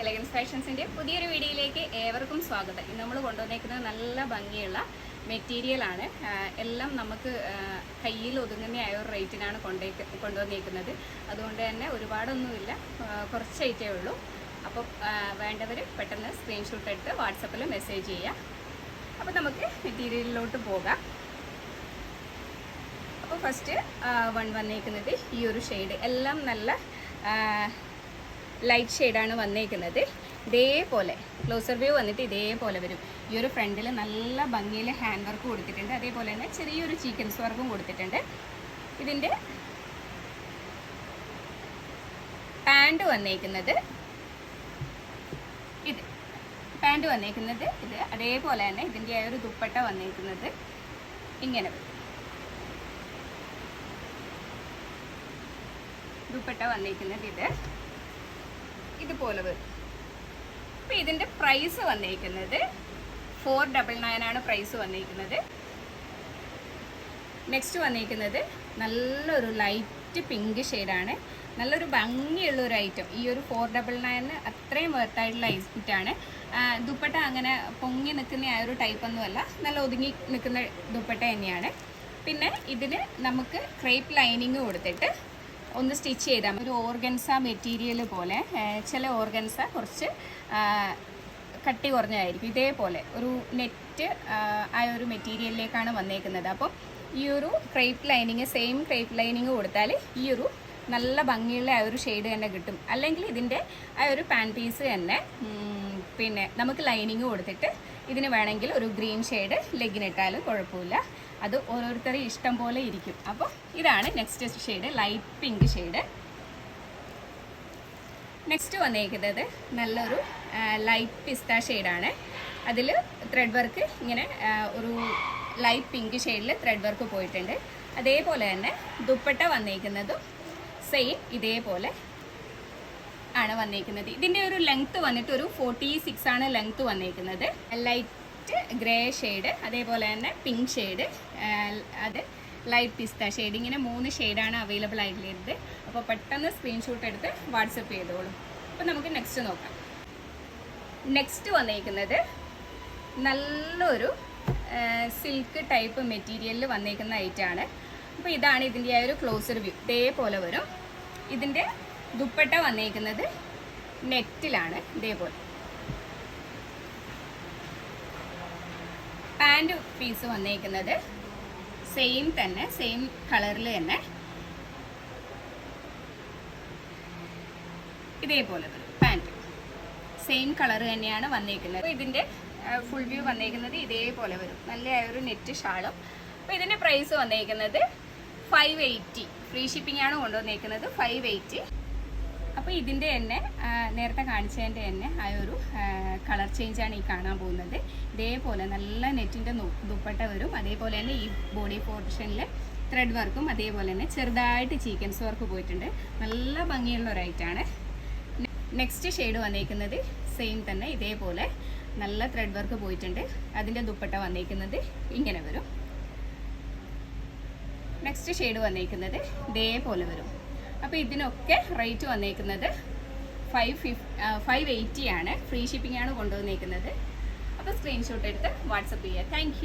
Elegance ഫാഷൻസിൻ്റെ പുതിയൊരു വീഡിയോയിലേക്ക് ഏവർക്കും സ്വാഗതം. ഇന്ന് നമ്മൾ കൊണ്ടുവന്നേക്കുന്നത് നല്ല ഭംഗിയുള്ള മെറ്റീരിയലാണ്. എല്ലാം നമുക്ക് കയ്യിൽ ഒതുങ്ങുന്ന ആ ഒരു റേറ്റിനാണ് കൊണ്ടുവന്നേക്കുന്നത്. അതുകൊണ്ട് തന്നെ ഒരുപാടൊന്നുമില്ല, കുറച്ച് ഐറ്റമേ ഉള്ളൂ. അപ്പോൾ വേണ്ടവർ പെട്ടെന്ന് സ്ക്രീൻഷോട്ട് എടുത്ത് വാട്സപ്പിൽ മെസ്സേജ് ചെയ്യുക. അപ്പോൾ നമുക്ക് മെറ്റീരിയലിലോട്ട് പോകാം. അപ്പോൾ ഫസ്റ്റ് വന്നേക്കുന്നത് ഈ ഒരു ഷെയ്ഡ്, എല്ലാം നല്ല ലൈറ്റ് ഷെയ്ഡാണ് വന്നേക്കുന്നത്. ഇതേപോലെ ക്ലോസർ വ്യൂ വന്നിട്ട് ഇതേപോലെ വരും. ഈ ഒരു ഫ്രണ്ടിൽ നല്ല ഭംഗിയിൽ ഹാൻഡ് വർക്ക് കൊടുത്തിട്ടുണ്ട്. അതേപോലെ തന്നെ ചെറിയൊരു സീക്വൻസ് വർക്കും കൊടുത്തിട്ടുണ്ട്. ഇതിൻ്റെ പാൻറ് വന്നേക്കുന്നത് ഇത് അതേപോലെ തന്നെ ഇതിൻ്റെ ആ ഒരു ദുപ്പട്ട വന്നേക്കുന്നത് ഇങ്ങനെ വരും. ദുപ്പട്ട വന്നേക്കുന്നത് ഇതുപോലെ വരും. അപ്പോൾ ഇതിൻ്റെ പ്രൈസ് വന്നേക്കുന്നത് 499 ആണ് പ്രൈസ് വന്നേക്കുന്നത്. നെക്സ്റ്റ് വന്നേക്കുന്നത് നല്ലൊരു ലൈറ്റ് പിങ്ക് ഷെയ്ഡാണ്. നല്ലൊരു ഭംഗിയുള്ളൊരു ഐറ്റം. ഈ ഒരു 499 അത്രയും വർത്തായിട്ടുള്ള ഐറ്റാണ്. ദുപ്പട്ട അങ്ങനെ പൊങ്ങി നിൽക്കുന്ന ആ ഒരു ടൈപ്പൊന്നുമല്ല, നല്ല ഒതുങ്ങി നിൽക്കുന്ന ദുപ്പട്ട തന്നെയാണ്. പിന്നെ ഇതിന് നമുക്ക് ക്രേപ്പ് ലൈനിങ് കൊടുത്തിട്ട് ഒന്ന് സ്റ്റിച്ച് ചെയ്താൽ ഒരു ഓർഗൻസ മെറ്റീരിയൽ പോലെ. ചില ഓർഗൻസ കുറച്ച് കട്ടി കുറഞ്ഞതായിരിക്കും. ഇതേപോലെ ഒരു നെറ്റ് ആ ഒരു മെറ്റീരിയലിലേക്കാണ് വന്നേക്കുന്നത്. അപ്പം ഈ ഒരു crepe lining, same crepe lining കൊടുത്താൽ ഈ ഒരു നല്ല ഭംഗിയുള്ള ആ ഒരു ഷെയ്ഡ് തന്നെ കിട്ടും. അല്ലെങ്കിൽ ഇതിൻ്റെ ആ ഒരു പാൻ പീസ് തന്നെ പിന്നെ നമുക്ക് ലൈനിങ് കൊടുത്തിട്ട് ഇതിന് വേണമെങ്കിൽ ഒരു ഗ്രീൻ ഷെയ്ഡ് ലെഗിനിട്ടാലും കുഴപ്പമില്ല. അത് ഓരോരുത്തരുടെ ഇഷ്ടം പോലെ ഇരിക്കും. അപ്പോൾ ഇതാണ് next shade, light pink shade. Next വന്നേക്കുന്നത് നല്ലൊരു ലൈറ്റ് പിസ്ത ഷെയ്ഡാണ്. അതിൽ ത്രെഡ് വർക്ക് ഇങ്ങനെ ഒരു ലൈറ്റ് പിങ്ക് ഷെയ്ഡിൽ ത്രെഡ് വർക്ക് പോയിട്ടുണ്ട്. അതേപോലെ തന്നെ ദുപ്പട്ട വന്നേക്കുന്നതും സെയിം ഇതേപോലെ ആണ് വന്നേക്കുന്നത്. ഇതിൻ്റെ ഒരു ലെങ്ത്ത് വന്നിട്ട് ഒരു 46 ആണ് ലെങ്ത്ത് വന്നേക്കുന്നത്. ലൈറ്റ് ഗ്രേ ഷെയ്ഡ്, അതേപോലെ തന്നെ പിങ്ക് ഷെയ്ഡ്, അത് ലൈറ്റ് പിസ്ത ഷെയ്ഡ്. ഇങ്ങനെ 3 ഷെയ്ഡാണ് അവൈലബിൾ ആയിട്ടുള്ളത്. അപ്പോൾ പെട്ടെന്ന് സ്ക്രീൻഷോട്ട് എടുത്ത് വാട്സപ്പ് ചെയ്തോളൂ. അപ്പോൾ നമുക്ക് നെക്സ്റ്റ് നോക്കാം. നെക്സ്റ്റ് വന്നേക്കുന്നത് നല്ലൊരു സിൽക്ക് ടൈപ്പ് മെറ്റീരിയലിൽ വന്നേക്കുന്ന ഐറ്റാണ്. അപ്പോൾ ഇതാണ് ഇതിൻ്റെ ആ ഒരു ക്ലോസർ വ്യൂ. ഇതേപോലെ വരും. ഇതിൻ്റെ ദുപ്പട്ട വന്നേക്കുന്നത് നെറ്റിലാണ് ഇതേപോലെ. പാൻറ് പീസ് വന്നേക്കുന്നത് സെയിം തന്നെ, സെയിം കളറിൽ തന്നെ ഇതേപോലെ വരും. പാൻറ് സെയിം കളർ തന്നെയാണ് വന്നേക്കുന്നത്. ഇതിൻ്റെ ഫുൾ വ്യൂ വന്നേക്കുന്നത് ഇതേപോലെ വരും. നല്ല ഒരു നെറ്റ് ഷാളും. അപ്പോൾ ഇതിൻ്റെ പ്രൈസ് വന്നേക്കുന്നത് 580. ഫ്രീ ഷിപ്പിംഗ് ആണ് കൊണ്ടുവന്നേക്കുന്നത്, 580. അപ്പോൾ ഇതിൻ്റെ തന്നെ നേരത്തെ കാണിച്ചതിൻ്റെ തന്നെ ആ ഒരു കളർ ചേഞ്ചാണ് ഈ കാണാൻ പോകുന്നത്. ഇതേപോലെ നല്ല നെറ്റിൻ്റെ ദുപ്പട്ട വരും. അതേപോലെ തന്നെ ഈ ബോഡി പോർഷനിൽ ത്രെഡ് വർക്കും അതേപോലെ തന്നെ ചെറുതായിട്ട് സീക്വൻസ് വർക്ക് പോയിട്ടുണ്ട്. നല്ല ഭംഗിയുള്ള ഒരു ഐറ്റാണ്. നെക്സ്റ്റ് ഷെയ്ഡ് വന്നേക്കുന്നത് സെയിം തന്നെ ഇതേപോലെ നല്ല ത്രെഡ് വർക്ക് പോയിട്ടുണ്ട്. അതിൻ്റെ ദുപ്പട്ട വന്നേക്കുന്നത് ഇങ്ങനെ വരും. നെക്സ്റ്റ് ഷെയ്ഡ് വന്നേക്കുന്നത് ഇതേപോലെ വരും. അപ്പോൾ ഇതിനൊക്കെ റേറ്റ് വന്നേക്കുന്നത് 580 ആണ്. ഫ്രീ ഷിപ്പിംഗ് ആണ് കൊണ്ടുവന്നേക്കുന്നത്. അപ്പോൾ സ്ക്രീൻഷോട്ട് എടുത്ത് വാട്സപ്പ് ചെയ്യുക. താങ്ക്